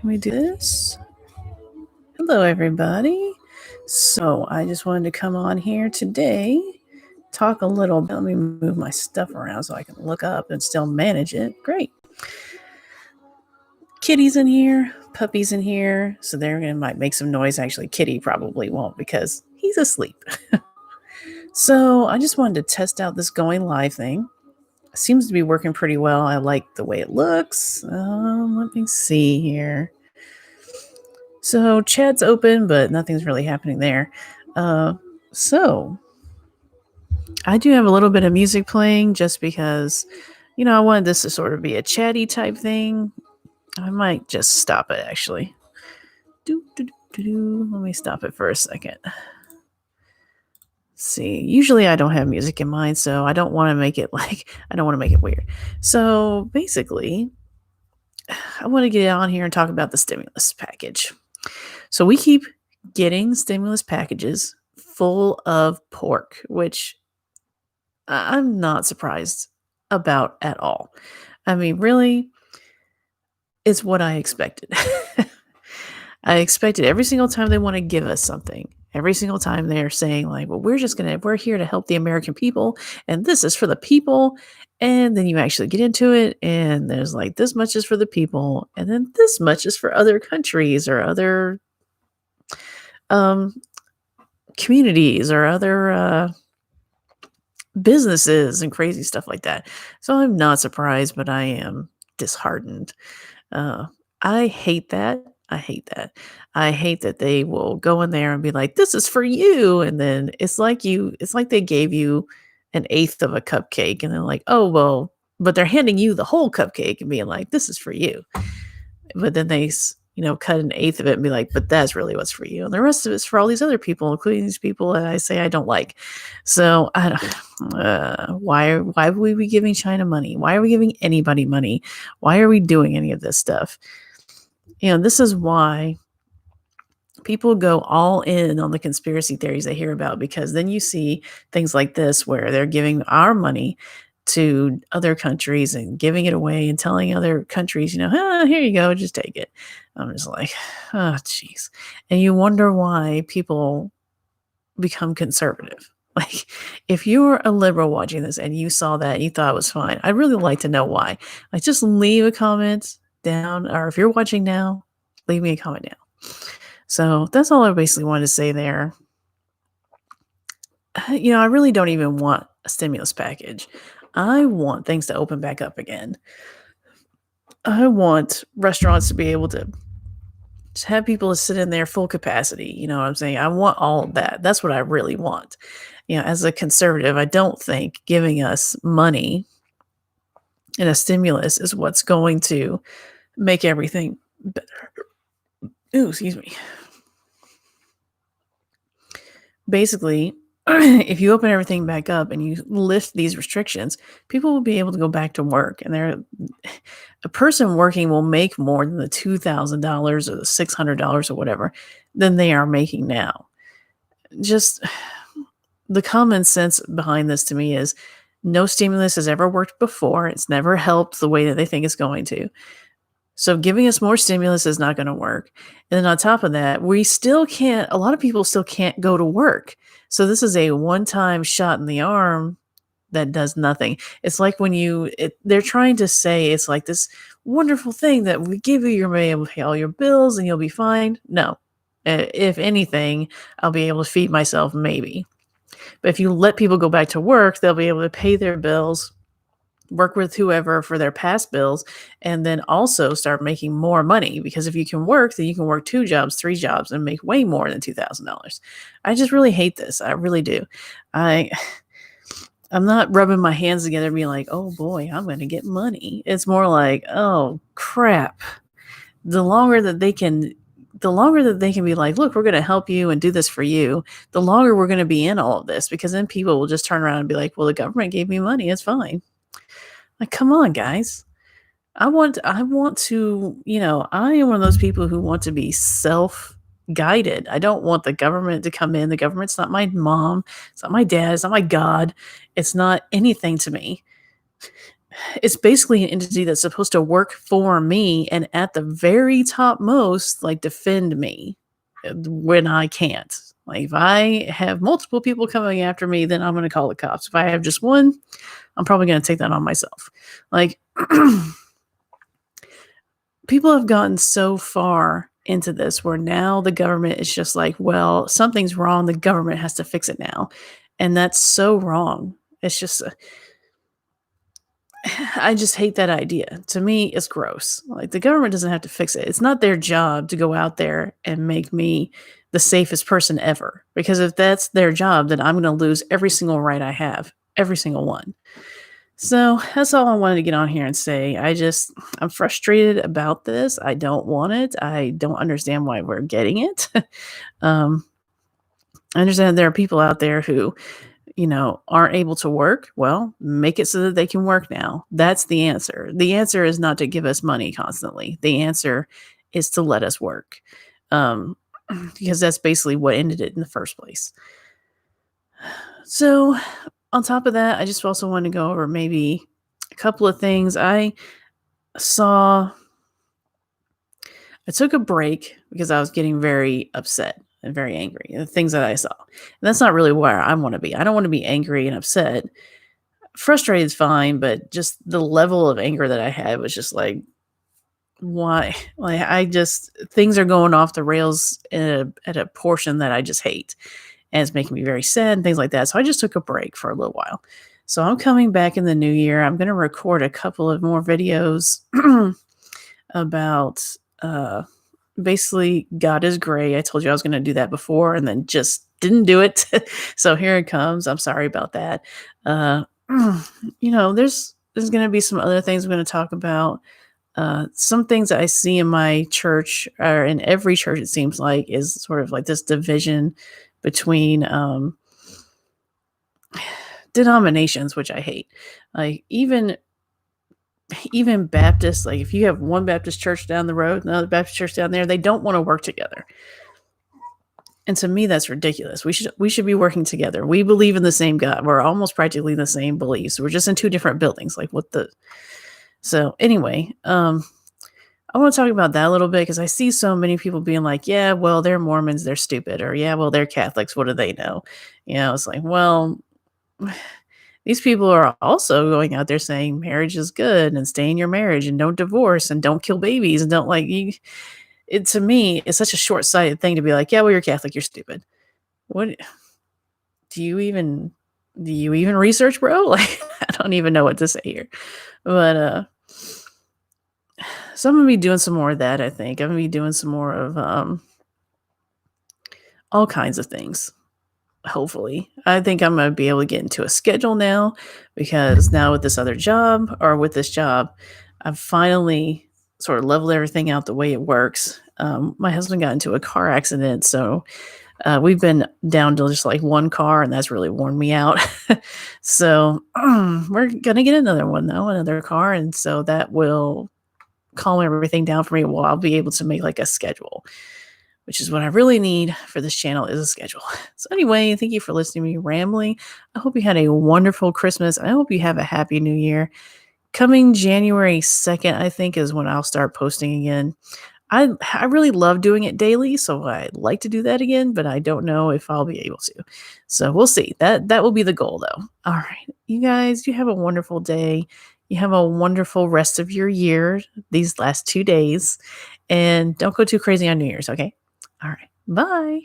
Let me do this. Hello, everybody. So I just wanted to come on here today, talk a little bit. Let me move my stuff around so I can look up and still manage it. Great. Kitty's in here, puppies in here, so they're gonna might make some noise. Actually, Kitty probably won't because he's asleep. So I just wanted to test out this going live thing. It seems to be working pretty well. I like the way it looks. Let me see here. So chat's open, but nothing's really happening there. So I do have a little bit of music playing just because, I wanted this to sort of be a chatty type thing. I might just stop it actually. Let me stop it for a second. See, usually I don't have music in mind, so I don't want to make it weird. So basically, I want to get on here and talk about the stimulus package. So we keep getting stimulus packages full of pork, which I'm not surprised about at all. I mean, really, it's what I expected. I expected every single time they want to give us something. Every single time they're saying like, well, we're here to help the American people and this is for the people. And then you actually get into it and there's like, this much is for the people. And then this much is for other countries or other communities or other businesses and crazy stuff like that. So I'm not surprised, but I am disheartened. I hate that. I hate that they will go in there and be like, this is for you. And then it's like they gave you an eighth of a cupcake and they're like, oh, well, but they're handing you the whole cupcake and being like, this is for you. But then they, cut an eighth of it and be like, but that's really what's for you. And the rest of it's for all these other people, including these people that I say I don't like. So why would we be giving China money? Why are we giving anybody money? Why are we doing any of this stuff? This is why people go all in on the conspiracy theories they hear about, because then you see things like this where they're giving our money to other countries and giving it away and telling other countries, here you go, just take it. I'm just like, oh, geez. And you wonder why people become conservative. Like, if you were a liberal watching this and you saw that and you thought it was fine, I'd really like to know why. Like, just leave a comment down, or if you're watching now, leave me a comment down. So that's all I basically wanted to say there. I really don't even want a stimulus package. I want things to open back up again. I want restaurants to be able to just have people to sit in there full capacity. You know what I'm saying? I want all of that. That's what I really want. As a conservative, I don't think giving us money and a stimulus is what's going to make everything better. Ooh, excuse me. Basically, if you open everything back up and you lift these restrictions, people will be able to go back to work. And a person working will make more than the $2,000 or the $600 or whatever than they are making now. Just the common sense behind this to me is no stimulus has ever worked before. It's never helped the way that they think it's going to. So giving us more stimulus is not going to work. And then on top of that, a lot of people still can't go to work. So this is a one-time shot in the arm that does nothing. It's like when they're trying to say it's like this wonderful thing that we give you, you're able to pay all your bills and you'll be fine. No. If anything, I'll be able to feed myself maybe. But if you let people go back to work, they'll be able to pay their bills, work with whoever for their past bills, and then also start making more money. Because if you can work, then you can work 2 jobs, 3 jobs, and make way more than $2,000. I just really hate this. I really do. I'm not rubbing my hands together being like, oh boy, I'm going to get money. It's more like, oh crap. The longer that they can be like, look, we're going to help you and do this for you, the longer we're going to be in all of this, because then people will just turn around and be like, well, the government gave me money. It's fine. Like, come on, guys. I want to, I am one of those people who want to be self-guided. I don't want the government to come in. The government's not my mom. It's not my dad. It's not my God. It's not anything to me. It's basically an entity that's supposed to work for me and at the very top most, like, defend me when I can't. Like, if I have multiple people coming after me, then I'm gonna call the cops. If I have just one, I'm probably gonna take that on myself. Like, people have gotten so far into this where now the government is just like, well, something's wrong. The government has to fix it now. And that's so wrong. It's just, I just hate that idea. To me, it's gross. Like, the government doesn't have to fix it. It's not their job to go out there and make me the safest person ever. Because if that's their job, then I'm going to lose every single right I have, every single one. So that's all I wanted to get on here and say. I'm frustrated about this. I don't want it. I don't understand why we're getting it. um, I understand there are people out there who, aren't able to work. Well, make it so that they can work now. That's the answer. The answer is not to give us money constantly. The answer is to let us work. Um, because that's basically what ended it in the first place. So, on top of that, I just also want to go over maybe a couple of things. Saw I took a break because I was getting very upset and very angry at the things that I saw. And that's not really where I want to be. I don't want to be angry and upset. Frustrated is fine, but just the level of anger that I had was just like, why? Like, things are going off the rails at a portion that I just hate. And it's making me very sad and things like that. So I just took a break for a little while. So I'm coming back in the new year. I'm going to record a couple of more videos about basically God is gray. I told you I was going to do that before and then just didn't do it. So here it comes. I'm sorry about that. Uh, there's going to be some other things I'm going to talk about. Some things that I see in my church, or in every church, it seems like, is sort of like this division between denominations, which I hate. Like, even Baptists, like, if you have one Baptist church down the road, another Baptist church down there, they don't want to work together. And to me, that's ridiculous. We should be working together. We believe in the same God. We're almost practically the same beliefs. We're just in two different buildings. Like, what the? So anyway, I want to talk about that a little bit because I see so many people being like, yeah, well, they're Mormons, they're stupid, or yeah, well, they're Catholics, what do they know? It's like, well, these people are also going out there saying marriage is good and stay in your marriage and don't divorce and don't kill babies and don't, like, you. It, to me, it's such a short-sighted thing to be like, yeah, well, you're Catholic, you're stupid. What do you even research, bro? Like, I don't even know what to say here. But so I'm gonna be doing some more of that, I think. I'm gonna be doing some more of all kinds of things. Hopefully. I think I'm gonna be able to get into a schedule now, because now with this other job, or with this job, I've finally sort of leveled everything out the way it works. My husband got into a car accident, so we've been down to just like one car, and that's really worn me out. So we're gonna get another one though, another car, and so that will calm everything down for me. Well, I'll be able to make like a schedule, which is what I really need for this channel, is a schedule. So anyway, thank you for listening to me rambling. I hope you had a wonderful Christmas. I hope you have a happy new year. Coming January 2nd, I think, is when I'll start posting again. I really love doing it daily, so I'd like to do that again, but I don't know if I'll be able to. So we'll see. That will be the goal, though. All right. You guys, you have a wonderful day. You have a wonderful rest of your year, these last 2 days. And don't go too crazy on New Year's, okay? All right. Bye.